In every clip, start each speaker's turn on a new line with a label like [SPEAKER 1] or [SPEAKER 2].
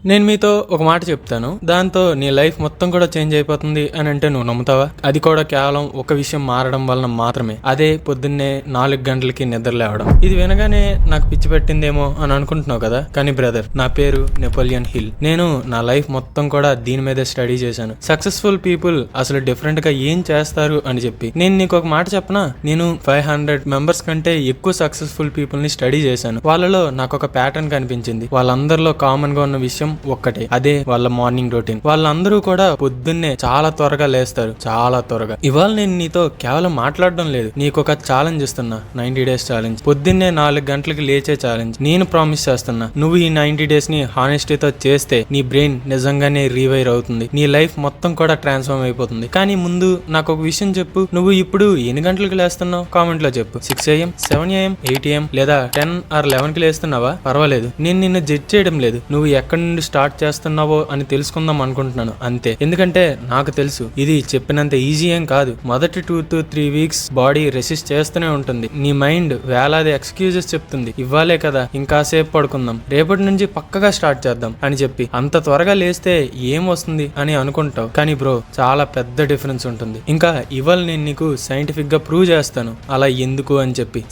[SPEAKER 1] నేను మీతో ఒక మాట చెప్తాను, దాంతో నీ లైఫ్ మొత్తం కూడా చేంజ్ అయిపోతుంది అని అంటే నువ్వు నమ్ముతావా? అది కూడా కేవలం ఒక విషయం మారడం వలన మాత్రమే. అదే పొద్దున్నే 4 గంటలకి నిద్ర లేవడం. ఇది వినగానే నాకు పిచ్చి పెట్టిందేమో అని అనుకుంటున్నావు కదా, కానీ బ్రదర్, నా పేరు నెపోలియన్ హిల్. నేను నా లైఫ్ మొత్తం కూడా దీని మీదే స్టడీ చేశాను. సక్సెస్ఫుల్ పీపుల్ అసలు డిఫరెంట్ గా ఏం చేస్తారు అని చెప్పి. నేను నీకు ఒక మాట చెప్పనా, నేను 500 మెంబర్స్ కంటే ఎక్కువ సక్సెస్ఫుల్ పీపుల్ ని స్టడీ చేశాను. వాళ్ళలో నాకు ఒక ప్యాటర్న్ కనిపించింది. వాళ్ళందరిలో కామన్ గా ఉన్న విషయం ఒక్కటే, అదే వాళ్ళ మార్నింగ్ రొటీన్. వాళ్ళందరూ కూడా పొద్దున్నే చాలా త్వరగా లేస్తారు, చాలా త్వరగా. ఇవాళ నేను నీతో కేవలం మాట్లాడడం లేదు, నీకు ఒక ఛాలెంజ్ ఇస్తున్నా. 90 days ఛాలెంజ్, పొద్దున్నే 4 గంటలకి లేచే ఛాలెంజ్. నేను ప్రామిస్ చేస్తున్నా, నువ్వు ఈ 90 days ని హానెస్టీతో చేస్తే నీ బ్రెయిన్ నిజంగానే రీవైర్ అవుతుంది, నీ లైఫ్ మొత్తం కూడా ట్రాన్స్ఫార్మ్ అయిపోతుంది. కానీ ముందు నాకు ఒక విషయం చెప్పు, నువ్వు ఇప్పుడు ఎన్ని గంటలకు లేస్తున్నావు? కామెంట్ లో చెప్పు. 6 AM, 7 AM, 8 AM లేదా 10 or 11 కి లేస్తున్నావా? పర్వాలేదు, నేను నిన్ను జడ్జ్ చేయడం లేదు. నువ్వు ఎక్కడి నుండి స్టార్ట్ చేస్తున్నావో అని తెలుసుకుందాం అనుకుంటున్నాను, అంతే. ఎందుకంటే నాకు తెలుసు ఇది చెప్పినంత ఈజీ ఏం కాదు. మొదటి 2 to 3 weeks బాడీ రెసిస్ట్ చేస్తూనే ఉంటుంది. నీ మైండ్ వేలాది ఎక్స్క్యూజెస్ చెప్తుంది. ఇవ్వాలే కదా, ఇంకాసేపు పడుకుందాం, రేపటి నుంచి పక్కగా స్టార్ట్ చేద్దాం అని చెప్పి. అంత త్వరగా లేస్తే ఏం వస్తుంది అని అనుకుంటావు, కానీ బ్రో చాలా పెద్ద డిఫరెన్స్ ఉంటుంది. ఇంకా ఇవాళ నేను నీకు సైంటిఫిక్ గా ప్రూవ్ చేస్తాను అలా ఎందుకు అని చెప్పి.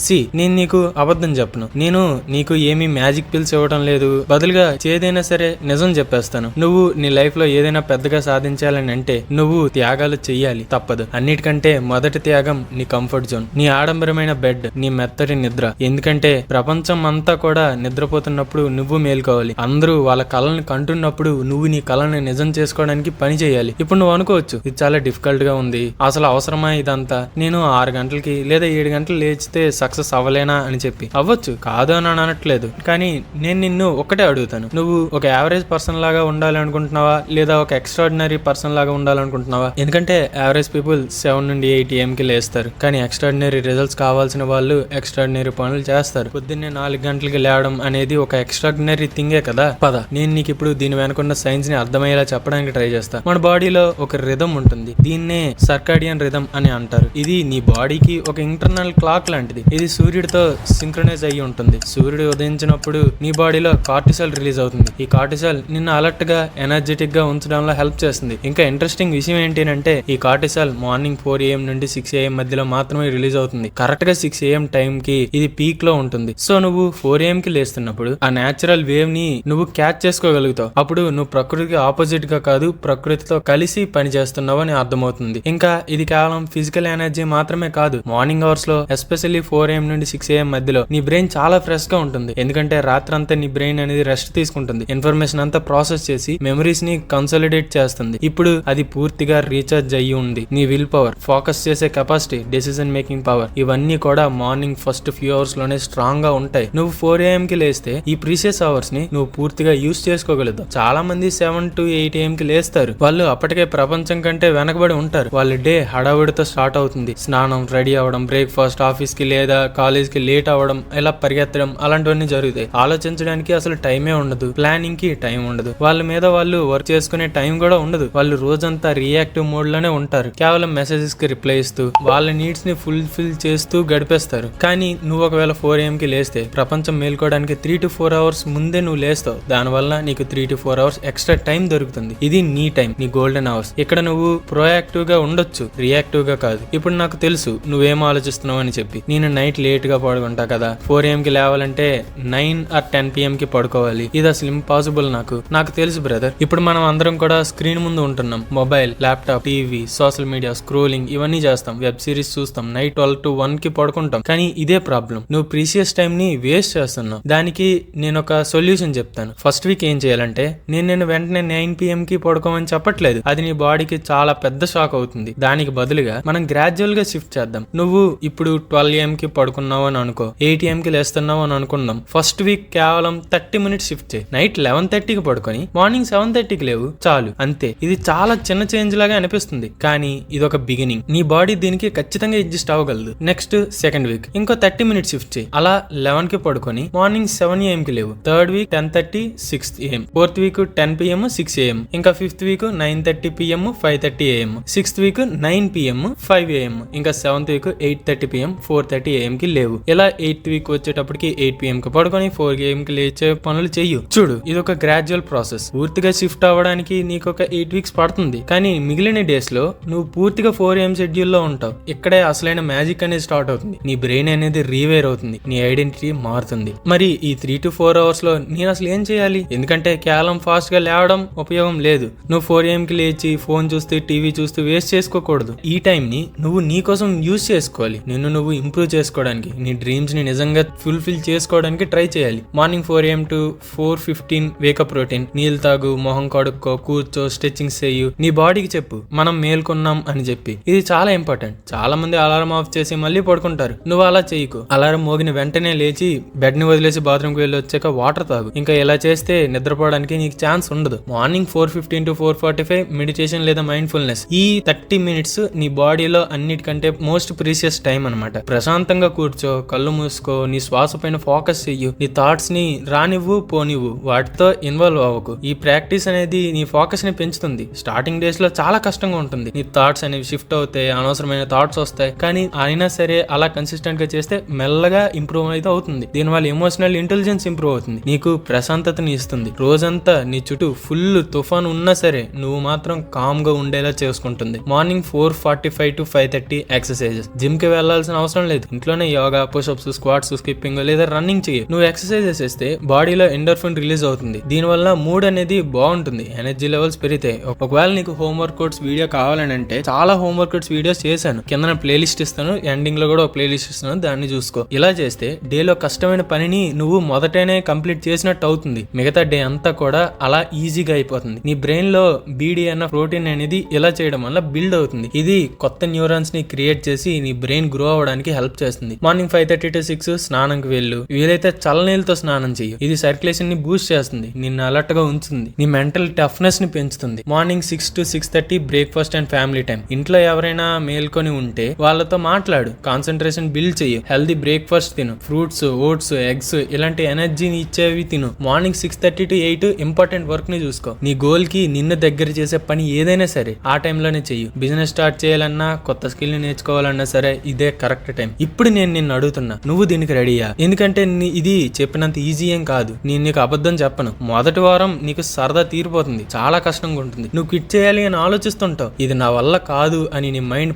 [SPEAKER 1] నేను నీకు అబద్ధం చెప్పను, నేను నీకు ఏమీ మ్యాజిక్ పిల్స్ ఇవ్వడం లేదు. బదులుగా ఏదైనా సరే నిజం చెప్పేస్తాను. నువ్వు నీ లైఫ్ లో ఏదైనా పెద్దగా సాధించాలని అంటే నువ్వు త్యాగాలు చెయ్యాలి, తప్పదు. అన్నిటికంటే మొదటి త్యాగం నీ కంఫర్ట్ జోన్, నీ ఆడంబరమైన బెడ్, నీ మెత్తటి నిద్ర. ఎందుకంటే ప్రపంచం అంతా కూడా నిద్రపోతున్నప్పుడు నువ్వు మేల్కోవాలి. అందరూ వాళ్ళ కళని కంటున్నప్పుడు నువ్వు నీ కళని నిజం చేసుకోవడానికి పని చేయాలి. ఇప్పుడు నువ్వు అనుకోవచ్చు, ఇది చాలా డిఫికల్ట్ గా ఉంది, అసలు అవసరమా ఇదంతా? నేను 6 గంటలకి లేదా 7 గంటలు లేచితే సక్సెస్ అవ్వలేనా అని చెప్పి. అవ్వచ్చు, కాదు అని అనట్లేదు. కానీ నేను నిన్ను ఒక్కటే అడుగుతాను, నువ్వు ఒక యావరేజ్ పర్సన్ లాగా ఉండాలి అనుకుంటున్నావా, లేదా ఒక ఎక్స్ట్రాడినరీ పర్సన్ లాగా ఉండాలనుకుంటున్నావా? ఎందుకంటే యావరేజ్ పీపుల్ 7 నుండి 8 AM కి లేస్తారు, కానీ ఎక్స్ట్రాడినరీ రిజల్ట్స్ కావాల్సిన వాళ్ళు ఎక్స్ట్రాడినరీ పనులు చేస్తారు. పొద్దున్నే 4 గంటలకి లేవడం అనేది ఒక ఎక్స్ట్రాడినరీ థింగే కదా. పద, నేను నీకు ఇప్పుడు దీని వెనుకున్న సైన్స్ ని అర్థమయ్యేలా చెప్పడానికి ట్రై చేస్తా. మన బాడీలో ఒక రిథం ఉంటుంది, దీన్నే సర్కాడియన్ రిథం అని అంటారు. ఇది నీ బాడీకి ఒక ఇంటర్నల్ క్లాక్ లాంటిది. ఇది సూర్యుడితో సింక్రనైజ్ అయ్యి ఉంటుంది. సూర్యుడు ఉదయించినప్పుడు నీ బాడీలో కార్టిసాల్ రిలీజ్ అవుతుంది. ఈ కార్టిసాల్ నిన్ను అలర్ట్ గా, ఎనర్జెటిక్ గా ఉంచడంలో హెల్ప్ చేస్తుంది. ఇంకా ఇంట్రెస్టింగ్ విషయం ఏంటంటే ఈ కార్టిసాల్ మార్నింగ్ 4 AM నుండి 6 AM మధ్యలో మాత్రమే రిలీజ్ అవుతుంది. కరెక్ట్ గా 6 AM టైం కి ఇది పీక్ లో ఉంటుంది. సో నువ్వు 4 AM కి లేస్తున్నప్పుడు ఆ నేచురల్ వేవ్ ని నువ్వు క్యాచ్ చేసుకోగలుగుతావు. అప్పుడు నువ్వు ప్రకృతికి ఆపోజిట్ గా కాదు, ప్రకృతితో కలిసి పని చేస్తున్నావు అని అర్థమవుతుంది. ఇంకా ఇది కేవలం ఫిజికల్ ఎనర్జీ మాత్రమే కాదు. మార్నింగ్ అవర్స్ లో ఎస్పెషల్లీ 4 AM నుండి 6 AM మధ్యలో నీ బ్రెయిన్ చాలా ఫ్రెష్ గా ఉంటుంది. ఎందుకంటే రాత్రంతా నీ బ్రెయిన్ అనేది రెస్ట్ తీసుకుంటుంది, ఇన్ఫర్మేషన్ అంతా ప్రాసెస్ చేసి మెమరీస్ ని కన్సాలిడేట్ చేస్తుంది. ఇప్పుడు అది పూర్తిగా రీఛార్జ్ అయ్యి ఉంది. నీ విల్ పవర్, ఫోకస్ చేసే కెపాసిటీ, డెసిషన్ మేకింగ్ పవర్, ఇవన్నీ కూడా మార్నింగ్ ఫస్ట్ ఫ్యూ అవర్స్ లోనే స్ట్రాంగ్ గా ఉంటాయి. నువ్వు 4 AM కి లేస్తే ఈ ప్రీషియస్ అవర్స్ ని నువ్వు పూర్తిగా యూస్ చేసుకోగలుగుతావు. చాలా మంది 7 to 8 AM కి లేస్తారు. వాళ్ళు అప్పటికే ప్రపంచం కంటే వెనకబడి ఉంటారు. వాళ్ళ డే హడావుడితో స్టార్ట్ అవుతుంది. స్నానం, రెడీ అవ్వడం, బ్రేక్ఫాస్ట్, ఆఫీస్ కి లేదా కాలేజ్ కి లేట్ అవ్వడం, ఇలా పరిగెత్తడం, అలాంటివన్నీ జరుగుతాయి. ఆలోచించడానికి అసలు టైమే ఉండదు, ప్లానింగ్ కి టైం ఉండదు, వాళ్ళ మీద వాళ్ళు వర్క్ చేసుకునే టైం కూడా ఉండదు. వాళ్ళు రోజంతా రియాక్టివ్ మోడ్ లోనే ఉంటారు. కేవలం మెసేజెస్ కి రిప్లై ఇస్తూ వాళ్ళ నీడ్స్ ని ఫుల్ఫిల్ చేస్తూ గడిపేస్తారు. కానీ నువ్వు ఒకవేళ 4 AM కి లేస్తే ప్రపంచం మేల్కోవడానికి 3 to 4 hours ముందే నువ్వు లేస్తావు. దానివల్ల నీకు 3 to 4 hours ఎక్స్ట్రా టైం దొరుకుతుంది. ఇది నీ టైం, నీ గోల్డెన్ అవర్స్. ఇక్కడ నువ్వు ప్రోయాక్టివ్ గా ఉండొచ్చు, రియాక్టివ్ గా కాదు. ఇప్పుడు నాకు తెలుసు నువ్వేం ఆలోచిస్తున్నావు అని చెప్పి. నేను నైట్ లేట్ గా పడుకుంటా కదా, 4 AM కి లేవాలంటే 9 or 10 PM కి పడుకోవాలి. ఇది అసలు ఇంపాసిబుల్. నాకు తెలుసు బ్రదర్. ఇప్పుడు మనం అందరం కూడా స్క్రీన్ ముందు ఉంటున్నాం. Mobile, laptop, TV, social media, scrolling ఇవన్నీ చేస్తాం, వెబ్ సిరీస్ చూస్తాం, నైట్ 12 to 1 కి పడుకుంటాం. కానీ ఇదే ప్రాబ్లం, నువ్వు ప్రీషియస్ టైం ని వేస్ట్ చేస్తున్నావు. దానికి నేను ఒక సొల్యూషన్ చెప్తాను. ఫస్ట్ వీక్ ఏం చేయాలంటే, నేను వెంటనే 9 PM కి పడుకోమని చెప్పట్లేదు, అది నీ బాడీకి చాలా పెద్ద షాక్ అవుతుంది. దానికి బదులుగా మనం గ్రాడ్యువల్ గా షిఫ్ట్ చేద్దాం. నువ్వు ఇప్పుడు 12 AM కి పడుకున్నావు అని అనుకో, 8 AM కి లేస్తున్నావు అని అనుకుందాం. ఫస్ట్ వీక్ కేవలం 30 minutes షిఫ్ట్ చేయి. నైట్ 11:30 కి పడుకొని మార్నింగ్ 7:30 కి లేవు, చాలు, అంతే. ఇది చాలా చిన్న చేంజ్ లాగా అనిపిస్తుంది, కానీ ఇది ఒక బిగినింగ్. నీ బాడీ దీనికి ఖచ్చితంగా అడ్జస్ట్ అవ్వగలదు. నెక్స్ట్ సెకండ్ వీక్ ఇంకో 30 minutes షిఫ్ట్ చేయి. అలా 11 కి పడుకొని మార్నింగ్ 7 AM కి లేవు. Third week 10:30, 6 AM. Fourth week 10 PM, 6 AM. ఇంకా fifth week 9:30 PM, 5:30 AM. Sixth week 9 PM, 5 AM. ఇంకా సెవెంత్ వీక్ 8:30 PM, 4:30 AM కి లేవు. ఇలా 8th వీక్ వచ్చేటప్పటికి 8 PM కి పడుకొని 4 AM కి లేచే పనులు చెయ్యు. చూడు, ఇది ఒక గ్రాడ్యువల్ ప్రాసెస్. పూర్తిగా షిఫ్ట్ అవ్వడానికి నీకు ఒక 8 వీక్స్ పడుతుంది, కానీ మిగిలిన డేస్ లో నువ్వు పూర్తిగా 4 AM షెడ్యూల్లో ఉంటావు. ఇక్కడే అసలైన మ్యాజిక్ అనేది స్టార్ట్ అవుతుంది. నీ బ్రెయిన్ అనేది రీవేర్ అవుతుంది, నీ ఐడెంటిటీ మారుతుంది. మరి ఈ 3 to 4 అవర్స్ లో నేను అసలు ఏం చేయాలి? ఎందుకంటే కేవలం ఫాస్ట్ గా లేవడం ఉపయోగం లేదు. నువ్వు 4 AM కి లేచి ఫోన్ చూస్తూ టీవీ చూస్తూ వేస్ట్ చేసుకోకూడదు. ఈ టైం ని నువ్వు నీ కోసం యూజ్ చేసుకోవాలి. నిన్ను నువ్వు ఇంప్రూవ్ చేసుకోవడానికి, నీ డ్రీమ్స్ ని నిజంగా ఫుల్ఫిల్ చేసుకోవడానికి ట్రై చేయాలి. Morning 4 AM to 4:15 wake up routine. నీళ్ళు తాగు, మొహం కడుక్కో, కూర్చో, స్ట్రెచింగ్స్ చేయు. నీ బాడీకి చెప్పు మనం మేల్కొన్నాం అని చెప్పి. ఇది చాలా ఇంపార్టెంట్. చాలా మంది అలారం ఆఫ్ చేసి మళ్ళీ పడుకుంటారు. నువ్వు అలా చేయకు. అలారం మోగిన వెంటనే లేచి బెడ్ ని వదిలేసి బాత్రూమ్ కి వెళ్ళి వచ్చాక వాటర్ తాగు. ఇంకా ఇలా చేస్తే నిద్రపోవడానికి నీకు ఛాన్స్ ఉండదు. మార్నింగ్ 4:15 to 4:45 మెడిటేషన్ లేదా మైండ్ఫుల్నెస్. ఈ 30 minutes నీ బాడీలో అన్నిటికంటే మోస్ట్ ప్రీషియస్ టైం అన్నమాట. ప్రశాంతంగా కూర్చో, కళ్ళు మూసుకో, నీ శ్వాస పైన ఫోకస్ చెయ్యు. నీ థాట్స్ ని రానివ్వు, పోనివ్వు, వాటితో ఇన్వాల్వ్ అవ్వకు. ఈ ప్రాక్టీస్ అనేది నీ ఫోకస్ ని పెంచుతుంది. స్టార్టింగ్ డేస్ లో చాలా కష్టంగా ఉంటుంది. నీ థాట్స్ అనేవి షిఫ్ట్ అవుతాయి, అనవసరమైన థాట్స్ వస్తాయి. కానీ అయినా సరే అలా కన్సిస్టెంట్ గా చేస్తే మెల్లగా ఇంప్రూవ్ అయితే అవుతుంది. దీనివల్ల ఎమోషనల్ ఇంటెలిజెన్స్ ఇంప్రూవ్ అవుతుంది. నీకు ప్రశాంతతని ఇస్తుంది. రోజంతా నీ చుట్టూ ఫుల్ తుఫాన్ ఉన్నా సరే నువ్వు మాత్రం కామ్ గా ఉండేలా చేసుకుంటుంది. Morning 4:45 to 5:30 exercises. జిమ్ కి వెళ్లాల్సిన అవసరం లేదు. ఇంట్లోనే యోగా, పుషప్స్, స్క్వాట్స్, స్కిప్పింగ్ లేదా రన్నింగ్ చేయి. నువ్వు ఎక్సర్సైజెస్ చేస్తే బాడీలో ఎండోర్ఫిన్ రిలీజ్ అవుతుంది. దీనివల్ల మూడ్ అనేది బాగుంటుంది, ఎనర్జీ లెవెల్స్ పెరుగుతాయి. ఒకవేళ నీకు హోమ్ వర్కౌట్స్ వీడియో కావాలని అంటే చాలా హోమ్ వర్కౌట్స్ వీడియోస్ చేశాను. కింద ప్లేలిస్ట్ ఇస్తాను, ఎండింగ్ లో కూడా ఒక ప్లేలిస్ట్ ఇస్తాను, దాన్ని చూసుకో. ఇలా చేస్తే డేలో కష్టమైన పనిని నువ్వు మొదటనే కంప్లీట్ చేసినట్టు అవుతుంది. మిగతా డే అంతా కూడా అలా ఈజీగా అయిపోతుంది. నీ బ్రెయిన్ లో బీడీ అన్న ప్రోటీన్ అనేది ఇలా చేయడం వల్ల బిల్డ్ అవుతుంది. ఇది కొత్త న్యూరాన్స్ ని క్రియేట్ చేసి నీ బ్రెయిన్ గ్రో అవడానికి హెల్ప్ చేస్తుంది. మార్నింగ్ 5:30 to 6 స్నానంకి వెళ్ళు. వీలైతే చల్లనీళ్ళతో స్నానం చేయు. ఇది సర్క్యులేషన్ ని బూస్ట్ చేస్తుంది, నిన్ను అలర్ట్ గా ఉంచుతుంది, నీ మెంటల్ టఫ్నెస్ ని పెంచుతుంది. Morning 6 to 6:30 breakfast and family time. ఇంట్లో ఎవరైనా మేల్కొని ఉంటే వాళ్ళతో మాట్లాడు, కాన్సన్ట్రేషన్ బిల్డ్ చెయ్యి. హెల్దీ బ్రేక్ఫాస్ట్ తిను, ఫ్రూట్స్, ఓట్స్, ఎగ్స్ ఇలాంటి ఎనర్జీని ఇచ్చేవి తిను. మార్నింగ్ 6:30 to 8 ఇంపార్టెంట్ వర్క్ ని చూసుకో. నీ గోల్ కి నిన్ను దగ్గర చేసే పని ఏదైనా సరే ఆ టైంలోనే చెయ్యి. బిజినెస్ స్టార్ట్ చేయాలన్నా, కొత్త స్కిల్ ని నేర్చుకోవాలన్నా సరే ఇదే కరెక్ట్ టైం. ఇప్పుడు నేను నిన్ను అడుగుతున్నా, నువ్వు దీనికి రెడీయా? ఎందుకంటే ఇది చెప్పినంత ఈజీ ఏం కాదు. నేను నీకు అబద్ధం చెప్పను. మొదటి వారం నీకు సరదా తీరిపోతుంది, చాలా కష్టంగా ఉంటుంది. నువ్వు క్విట్ చేయాలి అని ఆలోచిస్తుంటావు. ఇది నా వల్ల కాదు అని నీ మైండ్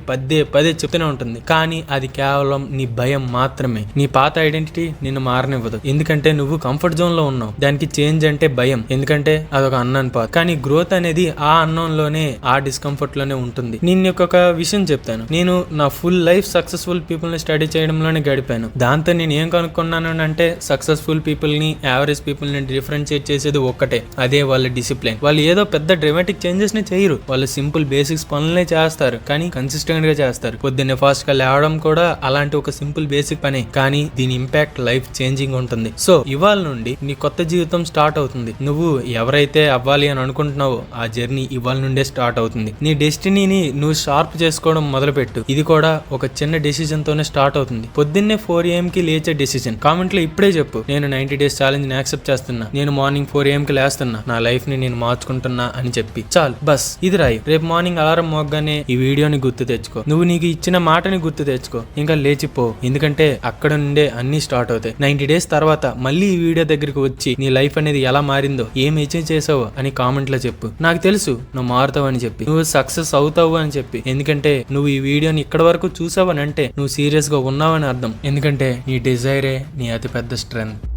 [SPEAKER 1] పదే చెప్తూనే ఉంటుంది. కానీ అది కేవలం నీ భయం మాత్రమే. నీ పాత ఐడెంటిటీ నిన్ను మారనివ్వదు, ఎందుకంటే నువ్వు కంఫర్ట్ జోన్ లో ఉన్నావు. దానికి చేంజ్ అంటే భయం, ఎందుకంటే అదొక అన్నోన్ పాత్. కానీ గ్రోత్ అనేది ఆ అన్నోన్ లోనే, ఆ డిస్కంఫర్ట్ లోనే ఉంటుంది. నేను ఒక విషయం చెప్తాను. నేను నా ఫుల్ లైఫ్ సక్సెస్ఫుల్ పీపుల్ ని స్టడీ చేయడంలోనే గడిపాను. దాంతో నేను ఏం కనుక్కున్నాను అంటే సక్సెస్ఫుల్ పీపుల్ ని, యావరేజ్ పీపుల్ ని డిఫరెన్షియేట్ చేసేది ఒక్కటే, అదే వాళ్ళ డిసిప్లిన్. వాళ్ళు ఏదో పెద్ద డ్రామాటిక్ చేంజెస్ ని చేయరు. వాళ్ళు సింపుల్ బేసిక్స్ పనులనే చేస్తారు, కానీ కన్సిస్టెంట్ గా చేస్తారు. పొద్దున్నే ఫాస్ట్ గా లేవడం కూడా అలాంటి ఒక సింపుల్ బేసిక్ పనే, కానీ దీని ఇంపాక్ట్ లైఫ్ చేంజింగ్ ఉంటుంది. సో ఇవాళ నుండి నీ కొత్త జీవితం స్టార్ట్ అవుతుంది. నువ్వు ఎవరైతే అవ్వాలి అని అనుకుంటున్నావో ఆ జర్నీ ఇవాళ నుండే స్టార్ట్ అవుతుంది. నీ డెస్టినీని నువ్వు షార్ప్ చేసుకోవడం మొదలుపెట్టు. ఇది కూడా ఒక చిన్న డెసిజన్ తోనే స్టార్ట్ అవుతుంది. పొద్దున్నే 4 AM కి లేచే డెసిజన్. కామెంట్ లో ఇప్పుడే చెప్పు, నేను 90 days ఛాలెంజ్ ని యాక్సెప్ట్ చేస్తున్నా, నేను మార్నింగ్ 4 AM కి లేస్తున్నా, నా లైఫ్ ని నేను మార్చుకుంటున్నా అని చెప్పి చాలు, బస్ ఇది రాయి. రేపు మార్నింగ్ అలారం మోగ్గానే ఈ వీడియోని గుర్తు తెచ్చుకో. నువ్వు నీకు ఇచ్చిన మాటని గుర్తు తెచ్చుకో. ఇంకా లేచిపో, ఎందుకంటే అక్కడ నుండే అన్ని స్టార్ట్ అవుతాయి. 90 days తర్వాత మళ్ళీ ఈ వీడియో దగ్గరికి వచ్చి నీ లైఫ్ అనేది ఎలా మారిందో, ఏం అచీవ్ చేసావో అని కామెంట్ లో చెప్పు. నాకు తెలుసు నువ్వు మారుతావు అని చెప్పి, నువ్వు సక్సెస్ అవుతావు అని చెప్పి. ఎందుకంటే నువ్వు ఈ వీడియోని ఇక్కడ వరకు చూసావని అంటే నువ్వు సీరియస్ గా ఉన్నావని అర్థం. ఎందుకంటే నీ డిజైరే నీ అతిపెద్ద స్ట్రెంగ్త్.